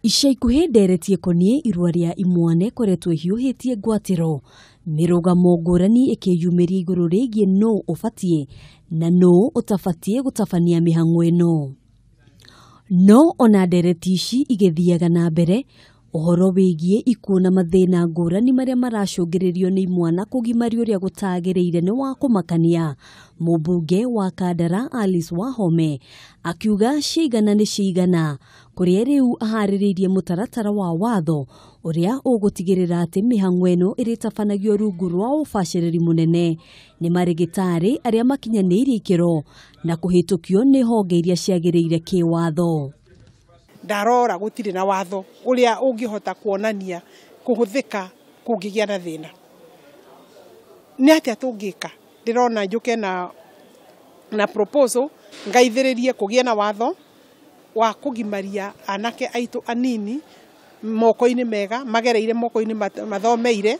Ica ikuhĩ nderetie konie irua ria imwane koretwo hiũhĩtie ngwatĩro mĩrũgamo ngũrani ĩkĩyumĩria igũrũ rĩgiĩ nũ ũbatie na nũ ũtabatie gũtabania mĩhang'o ĩno. No ona ndereti ici igĩthiaga na mbere ũhoro wĩgiĩ ikuũ na mathĩna ngũrani marĩa maracũngĩrĩrio nĩ imwana kũgimario ũrĩa gũtagĩrĩire nĩ wa kũmakania. Mũmbunge wa Kandara Alice Wahome akiuga ciigana nĩ ciigana, kũrĩa rĩu aharĩrĩirie mũtaratara wa watho ũrĩa ũgũtigĩrĩra atĩ mĩhang'o ĩno ĩrĩtabanagio rungu rwa ũbacĩrĩri mũnene nĩ marĩgĩtarĩ arĩa makinyanĩirie ikĩro na kũhĩtũkio nĩ honge iria ciagĩrĩire kĩwatho. Ndarora gũtirĩ na watho ũrĩa ũngĩhota kuonania kũhũthĩka kũngĩgĩa na thĩna. Nĩ atĩa tũngĩka? Ndĩrona njũke na proposal ngaithĩrĩrie kũgĩa na watho wa kũgimaria anake aitũ anini moko-inĩ mega, magereire moko-inĩ mathomeire.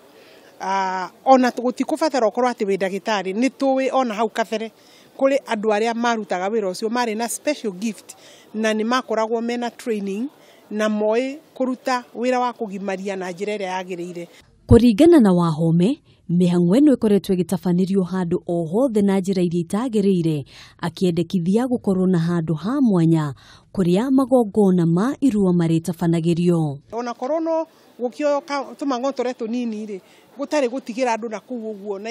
Ona gũtikũbatara ũkorwo atĩ wĩ ndagĩtarĩ, nĩ tũĩ ona hau kabere kũrĩ andũ arĩa marutaga wĩra ũcio marĩ na special gift na nĩ makoragwo mena training na moĩ kũruta wĩra wa kũgimaria na njĩra ĩrĩa yagĩrĩire. Kũringana na Wahome, mĩhang'o ĩno ĩkoretwo ĩgĩtabanĩrio handũ o hothe na njĩra iria itagĩrĩire, akĩendekithia gũkorwo na handũ ha mwanya kũrĩa magongona ma irua marĩtabanagĩrio. Ona korwo no gũkĩoyo tũmang'otore tũnini rĩ, gũtarĩ gũtigĩra andũ na kũu ũguo na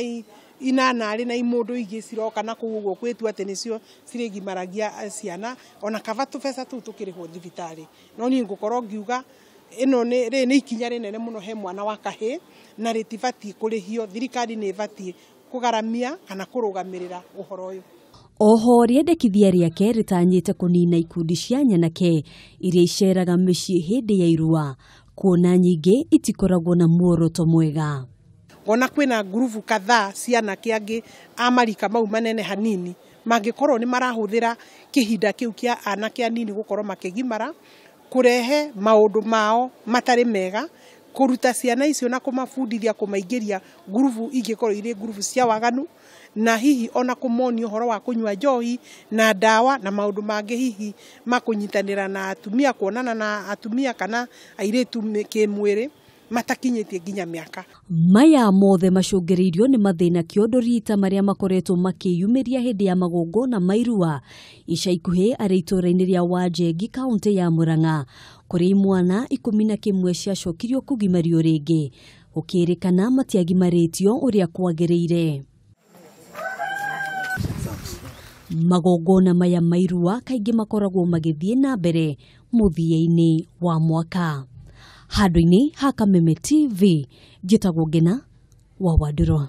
inanarĩ na imũndũ ingĩ ciroka na kũu ũguo kwĩtua atĩ nĩcio cirĩgimaragia ciana, ona kaba tũbeca tũu tũkĩrĩhwo thibitarĩ. No niĩ ngũkorwo ngiuga ĩno nĩ ikinya rĩnene mũno he mwana wa kahĩĩ na rĩtibatiĩ kũrĩhio. Thirikari nĩ ĩbatiĩ kũgaramia kana kũrũgamĩrĩra ũhoro ũyũ. Oho rĩendekithia rĩake rĩtanyĩte kũnina ikundi cia nyanake iria iceraga mĩciĩ hĩndĩ ya irua, kuona nyingĩ itikoragwo na muoroto mwega. Ona kwĩna ngurubu kadhaa cia anake angĩ a marika mau manene hanini mangĩkorwo nĩ marahũthĩra kĩhinda kĩu kĩa anake anini gũkorwo makĩgimara kũrehe maũndũ mao matarĩ mega, kũruta ciana icio na kũmabundithia kũmaingĩria ngurubu ingĩkorwo irĩ ngurubu cia waganu, na hihi ona kũmonio ũhoro wa kũnyua njohi na ndawa na maũndũ mangĩ hihi makũnyitanĩra na atumia, kuonana na atumia kana airĩtu kĩmwĩrĩ matakinyĩtie nginya mĩaka. Maya mothe macũngĩrĩirio nĩ mathĩna kĩondo rita marĩa makoretwo makĩyumĩria hĩndĩ ya magongona ma irua ica ikuhĩ arĩ itũũra-inĩ rĩa Wanjengi, kaũntĩ ya Murang'a, kũrĩ imwana 11 ciacokirio kũgimario rĩngĩ, gũkĩrĩkana matiagimarĩtio ũrĩa kwagĩrĩire. Magongona maya ma irua kaingĩ makoragwo magĩthiĩ na mbere mũthia-inĩ wa mwaka. Handũ-inĩ ha Kameme TV, njĩtagwo Ngina wa Wandĩrwa.